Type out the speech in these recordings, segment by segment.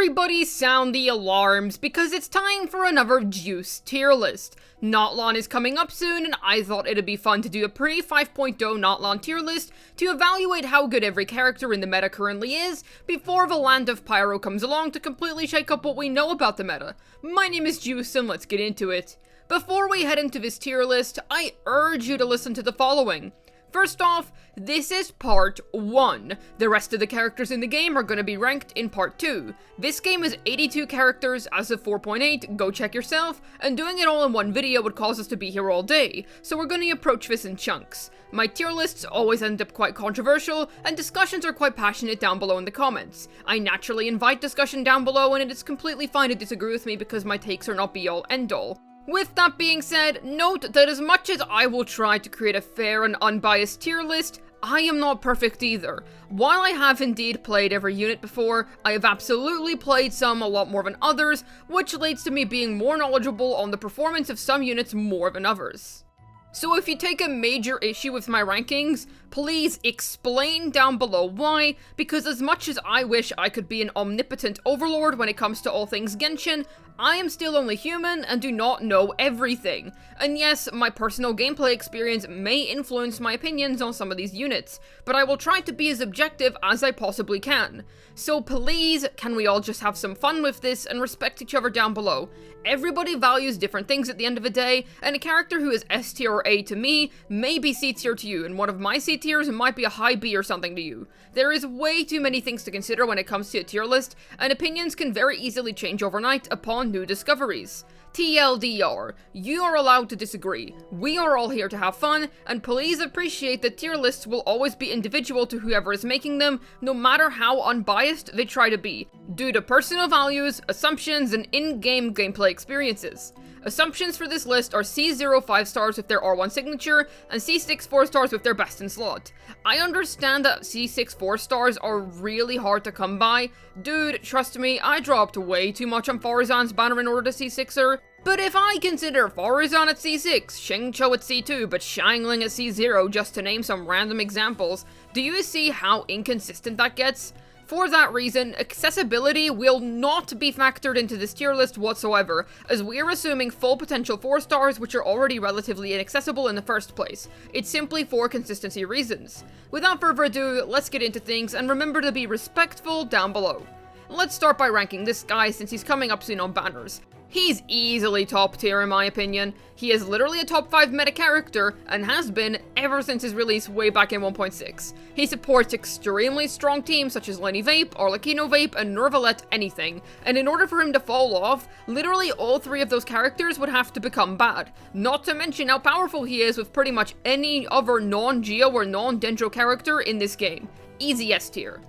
Everybody sound the alarms, because it's time for another juice tier list. Natlan is coming up soon, and I thought it'd be fun to do a pre-5.0 Natlan tier list to evaluate how good every character in the meta currently is, before the Land of Pyro comes along to completely shake up what we know about the meta. My name is Juice, and let's get into it. Before we head into this tier list, I urge you to listen to the following. First off, this is part 1. The rest of the characters in the game are going to be ranked in part 2. This game is 82 characters as of 4.8, go check yourself, and doing it all in one video would cause us to be here all day, so we're going to approach this in chunks. My tier lists always end up quite controversial, and discussions are quite passionate down below in the comments. I naturally invite discussion down below, and it is completely fine to disagree with me because my takes are not be-all end-all. With that being said, note that as much as I will try to create a fair and unbiased tier list, I am not perfect either. While I have indeed played every unit before, I have absolutely played some a lot more than others, which leads to me being more knowledgeable on the performance of some units more than others. So if you take a major issue with my rankings, please explain down below why, because as much as I wish I could be an omnipotent overlord when it comes to all things Genshin, I am still only human and do not know everything. And yes, my personal gameplay experience may influence my opinions on some of these units, but I will try to be as objective as I possibly can. So please, can we all just have some fun with this and respect each other down below? Everybody values different things at the end of the day, and a character who is S tier or A to me may be C tier to you, and one of my C tiers might be a high B or something to you. There is way too many things to consider when it comes to a tier list, and opinions can very easily change overnight upon new discoveries. TLDR, you are allowed to disagree. We are all here to have fun, and please appreciate that tier lists will always be individual to whoever is making them, no matter how unbiased they try to be, due to personal values, assumptions, and in-game gameplay experiences. Assumptions for this list are C0 5 stars with their R1 signature, and C6 4 stars with their best in slot. I understand that C6 4 stars are really hard to come by. Dude, trust me, I dropped way too much on Faruzan's banner in order to C6er. But if I consider Faruzan at C6, Xingqiu at C2, but Xiangling at C0 just to name some random examples, do you see how inconsistent that gets? For that reason, accessibility will not be factored into this tier list whatsoever, as we're assuming full potential 4 stars which are already relatively inaccessible in the first place. It's simply for consistency reasons. Without further ado, let's get into things, and remember to be respectful down below. Let's start by ranking this guy since he's coming up soon on banners. He's easily top tier in my opinion. He is literally a top 5 meta character, and has been ever since his release way back in 1.6. He supports extremely strong teams such as Lenny Vape, Arlecchino Vape, and Nervalet anything, and in order for him to fall off, literally all 3 of those characters would have to become bad. Not to mention how powerful he is with pretty much any other non-Geo or non-Dendro character in this game. Easy S tier.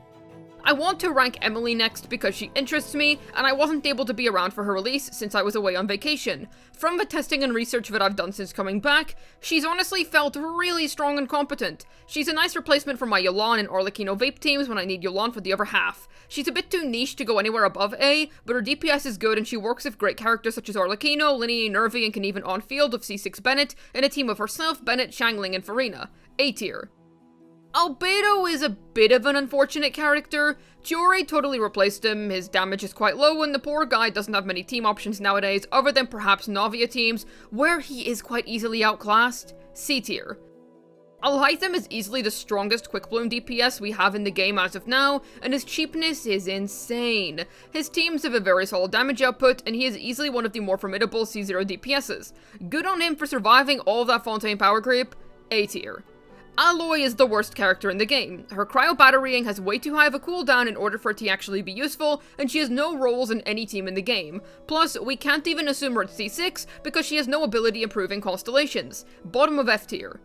I want to rank Emilie next because she interests me, and I wasn't able to be around for her release since I was away on vacation. From the testing and research that I've done since coming back, she's honestly felt really strong and competent. She's a nice replacement for my Yulan and Arlecchino Vape teams when I need Yulan for the other half. She's a bit too niche to go anywhere above A, but her DPS is good and she works with great characters such as Arlecchino, Linny, Nervi, and can even on-field with C6 Bennett in a team of herself, Bennett, Xiangling, and Furina. A tier. Albedo is a bit of an unfortunate character. Chiori totally replaced him, his damage is quite low, and the poor guy doesn't have many team options nowadays other than perhaps Navia teams, where he is quite easily outclassed. C tier. Alhaitham is easily the strongest Quick Bloom DPS we have in the game as of now, and his cheapness is insane. His teams have a very solid damage output, and he is easily one of the more formidable C0 DPSs. Good on him for surviving all of that Fontaine power creep. A tier. Aloy is the worst character in the game. Her cryo batterying has way too high of a cooldown in order for it to actually be useful, and she has no roles in any team in the game. Plus, we can't even assume her at C6 because she has no ability improving constellations. Bottom of F tier.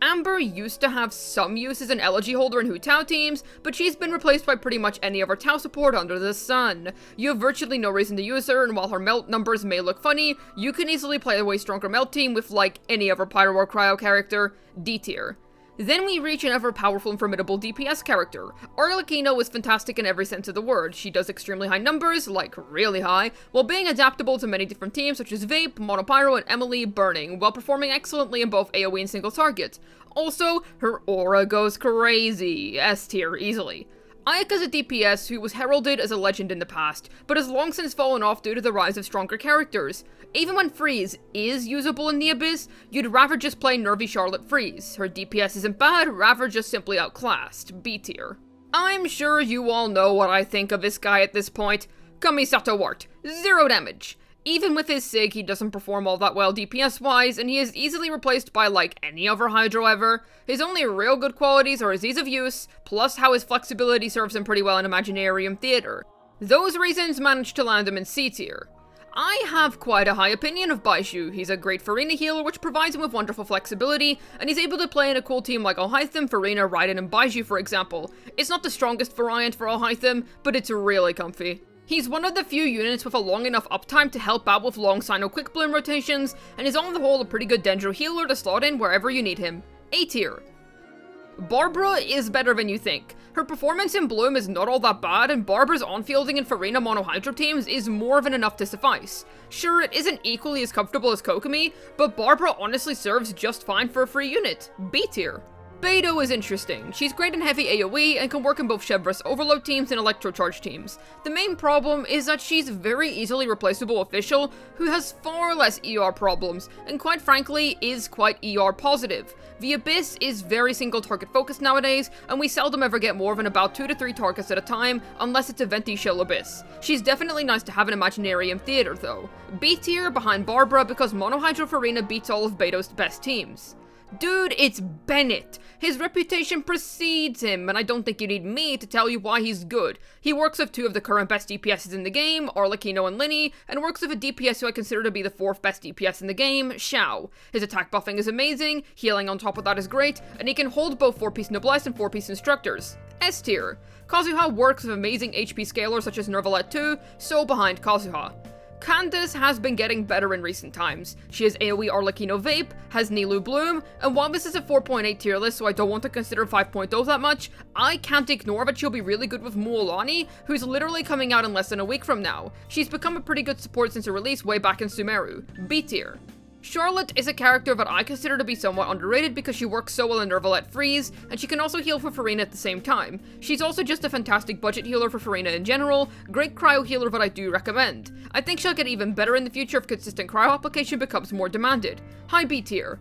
Amber used to have some use as an elegy holder in Hu-Tao teams, but she's been replaced by pretty much any other Tao support under the sun. You have virtually no reason to use her, and while her melt numbers may look funny, you can easily play a way stronger melt team with like any other Pyro or Cryo character. D tier. Then we reach another powerful and formidable DPS character. Arlecchino is fantastic in every sense of the word. She does extremely high numbers, like really high, while being adaptable to many different teams such as Vape, Monopyro, and Emilie Burning, while performing excellently in both AoE and single target. Also, her aura goes crazy. S tier easily. Ayaka's a DPS who was heralded as a legend in the past, but has long since fallen off due to the rise of stronger characters. Even when Freeze is usable in the Abyss, you'd rather just play nervy Charlotte Freeze. Her DPS isn't bad, rather just simply outclassed, B tier. I'm sure you all know what I think of this guy at this point. Kamisato Wart, 0 damage. Even with his SIG, he doesn't perform all that well DPS-wise, and he is easily replaced by like any other Hydro ever. His only real good qualities are his ease of use, plus how his flexibility serves him pretty well in Imaginarium Theater. Those reasons managed to land him in C tier. I have quite a high opinion of Baizhu. He's a great Furina healer, which provides him with wonderful flexibility, and he's able to play in a cool team like Alhaitham, Furina, Raiden, and Baizhu, for example. It's not the strongest variant for Alhaitham, but it's really comfy. He's one of the few units with a long enough uptime to help out with long Cyno quick bloom rotations, and is on the whole a pretty good Dendro healer to slot in wherever you need him. A tier. Barbara is better than you think. Her performance in Bloom is not all that bad, and Barbara's on-fielding in Furina mono Hydro teams is more than enough to suffice. Sure, it isn't equally as comfortable as Kokomi, but Barbara honestly serves just fine for a free unit. B tier. Beidou is interesting. She's great in heavy AoE and can work in both Chevreuse overload teams and electrocharge teams. The main problem is that she's very easily replaceable with Fischl, who has far less ER problems, and quite frankly is quite ER positive. The Abyss is very single target focused nowadays, and we seldom ever get more than about 2 to 3 targets at a time, unless it's a Venti Shell Abyss. She's definitely nice to have in Imaginarium Theater though. B tier behind Barbara because Mono Hydro Furina beats all of Beidou's best teams. Dude, it's Bennett! His reputation precedes him, and I don't think you need me to tell you why he's good. He works with 2 of the current best DPSs in the game, Arlecchino and Linny, and works with a DPS who I consider to be the 4th best DPS in the game, Xiao. His attack buffing is amazing, healing on top of that is great, and he can hold both 4-piece Noblesse and 4-piece Instructors. S tier. Kazuha works with amazing HP scalers such as Nervalet 2, so behind Kazuha. Candace has been getting better in recent times. She has AoE Arlecchino Vape, has Nilou Bloom, and while this is a 4.8 tier list, so I don't want to consider 5.0 that much, I can't ignore that she'll be really good with Mualani, who's literally coming out in less than a week from now. She's become a pretty good support since her release way back in Sumeru. B tier. Charlotte is a character that I consider to be somewhat underrated because she works so well in Nervalet Freeze, and she can also heal for Furina at the same time. She's also just a fantastic budget healer for Furina in general, great cryo healer that I do recommend. I think she'll get even better in the future if consistent cryo application becomes more demanded. High B tier.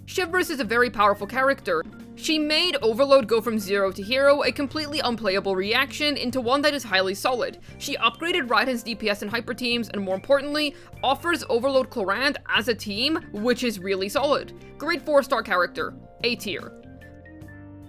Chevreuse is a very powerful character. She made Overload go from 0 to hero, a completely unplayable reaction, into one that is highly solid. She upgraded Raiden's DPS and hyper teams, and more importantly, offers Overload Clorinde as a team, which is really solid. Great 4-star character. A tier.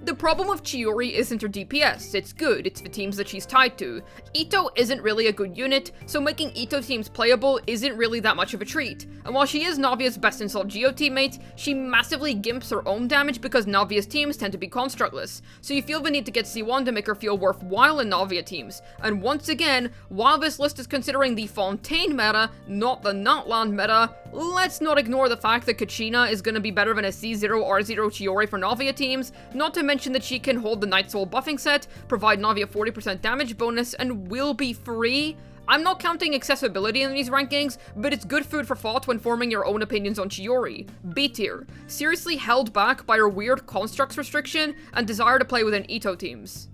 The problem with Chiori isn't her DPS, it's good, it's the teams that she's tied to. Itto isn't really a good unit, so making Itto teams playable isn't really that much of a treat. And while she is Navia's best installed Geo teammate, she massively gimps her own damage because Navia's teams tend to be constructless, so you feel the need to get C1 to make her feel worthwhile in Navia teams. And once again, while this list is considering the Fontaine meta, not the Natlan meta, let's not ignore the fact that Kachina is going to be better than a C0 R0 Chiori for Navia teams, not to mention that she can hold the Night Soul buffing set, provide Navia 40% damage bonus, and will be free. I'm not counting accessibility in these rankings, but it's good food for thought when forming your own opinions on Chiori. B tier. Seriously held back by her weird constructs restriction and desire to play within Itto teams.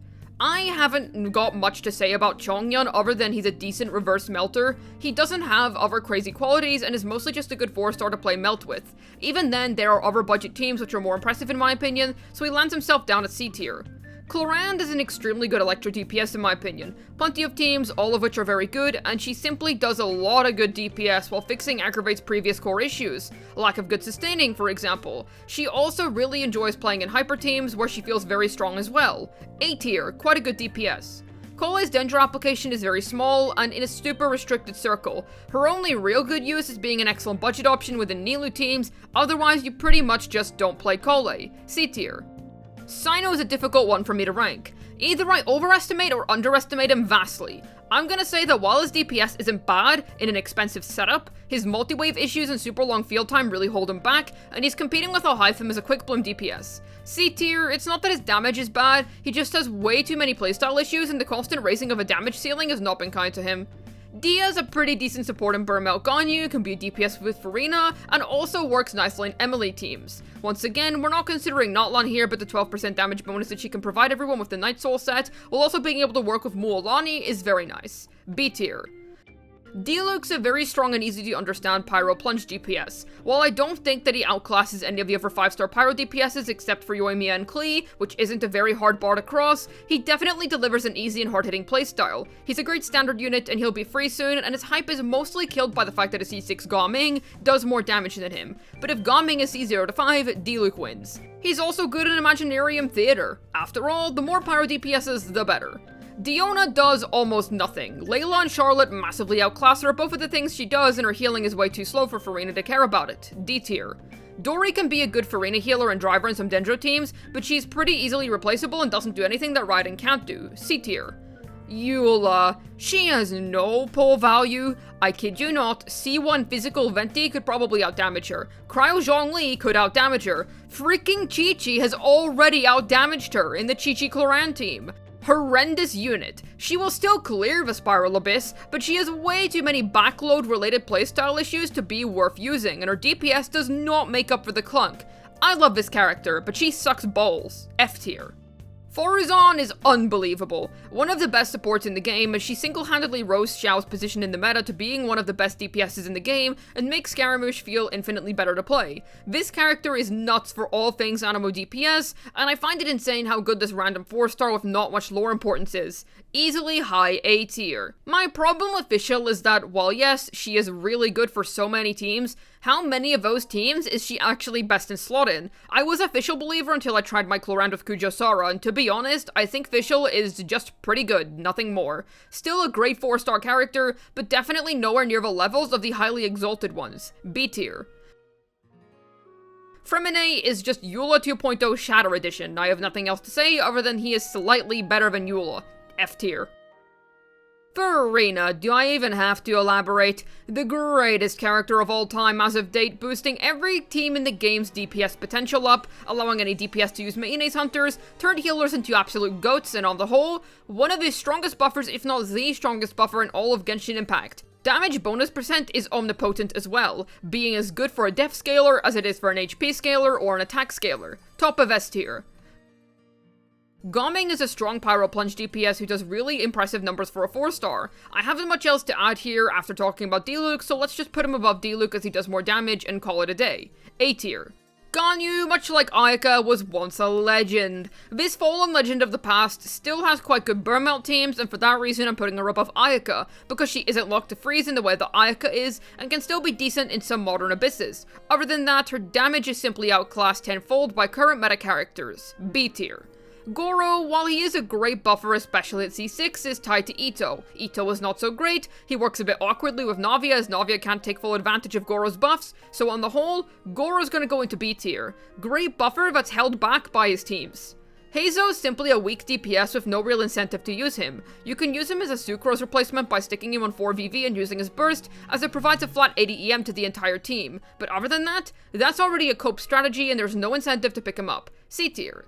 I haven't got much to say about Chongyun other than he's a decent reverse melter. He doesn't have other crazy qualities and is mostly just a good 4-star to play melt with. Even then, there are other budget teams which are more impressive in my opinion, so he lands himself down at C tier. Clorinde is an extremely good Electro DPS in my opinion. Plenty of teams, all of which are very good, and she simply does a lot of good DPS while fixing Aggravate's previous core issues. Lack of good sustaining, for example. She also really enjoys playing in hyper teams where she feels very strong as well. A tier, quite a good DPS. Collei's Dendro application is very small and in a super restricted circle. Her only real good use is being an excellent budget option within Nilou teams, otherwise you pretty much just don't play Collei. C tier. Cyno is a difficult one for me to rank. Either I overestimate or underestimate him vastly. I'm gonna say that while his DPS isn't bad in an expensive setup, his multi-wave issues and super long field time really hold him back, and he's competing with Alhaitham as a quick bloom DPS. C tier, it's not that his damage is bad, he just has way too many playstyle issues and the constant raising of a damage ceiling has not been kind to him. Dehya's a pretty decent support in Burnout Ganyu, can be a DPS with Furina, and also works nicely in Emilie teams. Once again, we're not considering Natlan here, but the 12% damage bonus that she can provide everyone with the Night Soul set, while also being able to work with Mualani is very nice. B tier. Diluc's a very strong and easy to understand Pyro Plunge DPS. While I don't think that he outclasses any of the other 5-star Pyro DPSs except for Yoimiya and Klee, which isn't a very hard bar to cross, he definitely delivers an easy and hard-hitting playstyle. He's a great standard unit and he'll be free soon, and his hype is mostly killed by the fact that a C6 Gaming does more damage than him. But if Gaming is C0 to 5, Diluc wins. He's also good in Imaginarium Theater. After all, the more Pyro DPSs, the better. Diona does almost nothing. Layla and Charlotte massively outclass her, both of the things she does, and her healing is way too slow for Furina to care about it. D tier. Dori can be a good Furina healer and driver in some Dendro teams, but she's pretty easily replaceable and doesn't do anything that Raiden can't do. C tier. Eula. She has no pull value. I kid you not, C1 physical Venti could probably outdamage her. Cryo Zhongli could outdamage her. Freaking Chi-Chi has already outdamaged her in the Chi-Chi Clorinde team. Horrendous unit. She will still clear the Spiral Abyss, but she has way too many backload related playstyle issues to be worth using, and her DPS does not make up for the clunk. I love this character, but she sucks balls. F tier. Faruzan is unbelievable. One of the best supports in the game, as she single-handedly rose Xiao's position in the meta to being one of the best DPSs in the game, and makes Scaramouche feel infinitely better to play. This character is nuts for all things Anemo DPS, and I find it insane how good this random 4-star with not much lore importance is. Easily high A tier. My problem with Fischl is that, while yes, she is really good for so many teams, how many of those teams is she actually best in slot in? I was a Fischl believer until I tried my Clorinde with Kujo-Sara, and to be honest, I think Fischl is just pretty good, nothing more. Still a great 4-star character, but definitely nowhere near the levels of the highly exalted ones. B tier. Freminet is just Eula 2.0 Shatter Edition. I have nothing else to say other than he is slightly better than Eula. F tier. Furina, do I even have to elaborate? The greatest character of all time as of date, boosting every team in the game's DPS potential up, allowing any DPS to use Maene's hunters, turned healers into absolute goats, and on the whole, one of his strongest buffers, if not the strongest buffer in all of Genshin Impact. Damage bonus percent is omnipotent as well, being as good for a def scaler as it is for an HP scaler or an attack scaler. Top of S tier. Gaming is a strong Pyro Plunge DPS who does really impressive numbers for a 4-star. I haven't much else to add here after talking about Diluc, so let's just put him above Diluc as he does more damage and call it a day. A tier. Ganyu, much like Ayaka, was once a legend. This fallen legend of the past still has quite good burn-melt teams, and for that reason I'm putting her above Ayaka, because she isn't locked to freeze in the way that Ayaka is, and can still be decent in some modern abysses. Other than that, her damage is simply outclassed tenfold by current meta characters. B tier. Goro, while he is a great buffer, especially at C6, is tied to Ito. Ito is not so great, he works a bit awkwardly with Navia as Navia can't take full advantage of Goro's buffs, so on the whole, Goro's gonna go into B tier. Great buffer that's held back by his teams. Heizo is simply a weak DPS with no real incentive to use him. You can use him as a Sucrose replacement by sticking him on 4VV and using his burst, as it provides a flat 80 EM to the entire team, but other than that, that's already a cope strategy and there's no incentive to pick him up. C tier.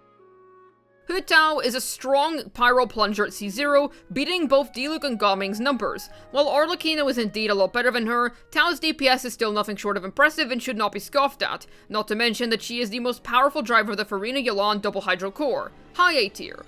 Hu-Tao is a strong Pyro Plunger at C0, beating both Diluc and Gaming's numbers. While Arlecchino is indeed a lot better than her, Tao's DPS is still nothing short of impressive and should not be scoffed at, not to mention that she is the most powerful driver of the Furina Yelan double hydro core. High A tier.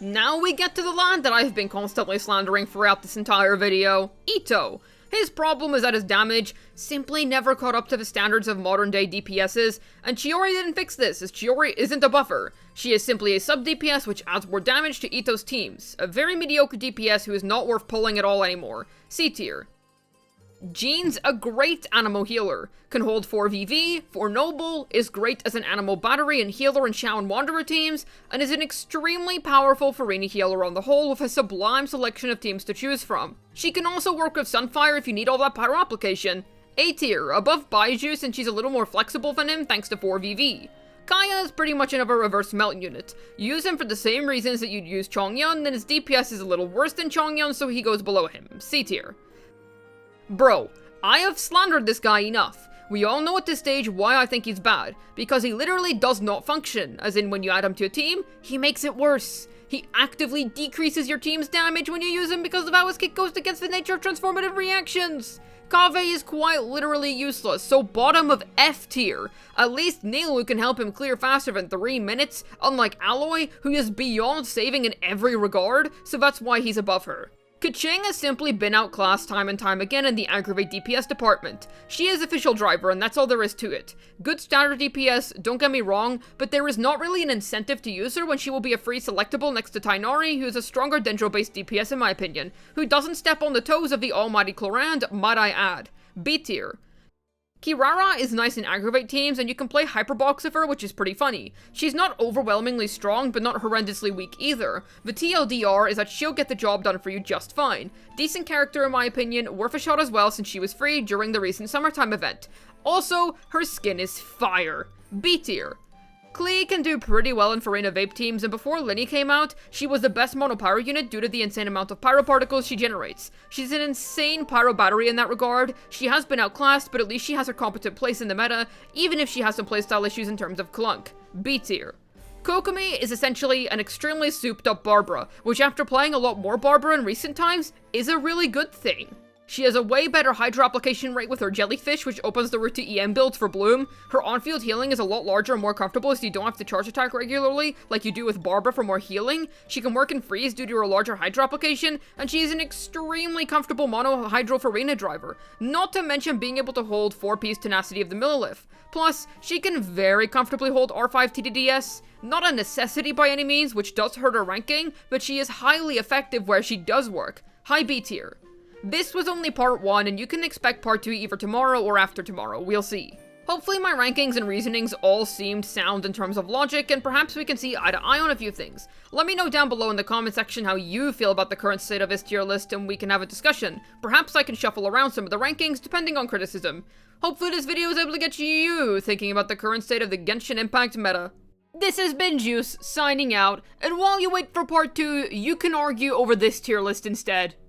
Now we get to the lad that I've been constantly slandering throughout this entire video, Ito. His problem is that his damage simply never caught up to the standards of modern-day DPSs, and Chiori didn't fix this, as Chiori isn't a buffer. She is simply a sub-DPS which adds more damage to Ito's teams. A very mediocre DPS who is not worth pulling at all anymore. C tier. Jean's a great Anemo healer, can hold 4VV, 4 Noble, is great as an Anemo battery and healer in Xiao and Wanderer teams, and is an extremely powerful Furina healer on the whole with a sublime selection of teams to choose from. She can also work with Sunfire if you need all that pyro application. A tier, above Baizhu since she's a little more flexible than him thanks to 4VV. Kaya is pretty much another reverse melt unit. Use him for the same reasons that you'd use Chongyun, then his DPS is a little worse than Chongyun so he goes below him. C tier. Bro, I have slandered this guy enough. We all know at this stage why I think he's bad, because he literally does not function, as in when you add him to a team, he makes it worse. He actively decreases your team's damage when you use him because of how his kick goes against the nature of transformative reactions. Kaveh is quite literally useless, so bottom of F tier. At least Nilou can help him clear faster than 3 minutes, unlike Aloy, who is beyond saving in every regard, so that's why he's above her. Keqing has simply been outclassed time and time again in the aggravate DPS department. She is a Fischl driver, and that's all there is to it. Good standard DPS, don't get me wrong, but there is not really an incentive to use her when she will be a free selectable next to Tighnari, who is a stronger Dendro-based DPS in my opinion, who doesn't step on the toes of the almighty Clorinde, might I add. B tier. Kirara is nice in aggravate teams, and you can play Hyperbox of her, which is pretty funny. She's not overwhelmingly strong, but not horrendously weak either. The TLDR is that she'll get the job done for you just fine. Decent character in my opinion, worth a shot as well since she was free during the recent summertime event. Also, her skin is fire. B tier. Klee can do pretty well in Furina vape teams, and before Linny came out, she was the best mono pyro unit due to the insane amount of pyro particles she generates. She's an insane pyro battery in that regard. She has been outclassed, but at least she has her competent place in the meta, even if she has some playstyle issues in terms of clunk. B tier. Kokomi is essentially an extremely souped up Barbara, which after playing a lot more Barbara in recent times, is a really good thing. She has a way better Hydro application rate with her Jellyfish, which opens the route to EM builds for Bloom. Her on-field healing is a lot larger and more comfortable, so you don't have to charge attack regularly, like you do with Barbara for more healing. She can work in freeze due to her larger Hydro application, and she is an extremely comfortable mono Hydro Furina driver, not to mention being able to hold 4-piece tenacity of the Millilith. Plus, she can very comfortably hold R5 TDDS. Not a necessity by any means, which does hurt her ranking, but she is highly effective where she does work. High B tier. This was only part 1, and you can expect part 2 either tomorrow or after tomorrow, we'll see. Hopefully my rankings and reasonings all seemed sound in terms of logic, and perhaps we can see eye to eye on a few things. Let me know down below in the comment section how you feel about the current state of this tier list, and we can have a discussion. Perhaps I can shuffle around some of the rankings, depending on criticism. Hopefully this video is able to get you thinking about the current state of the Genshin Impact meta. This has been Juice, signing out, and while you wait for part 2, you can argue over this tier list instead.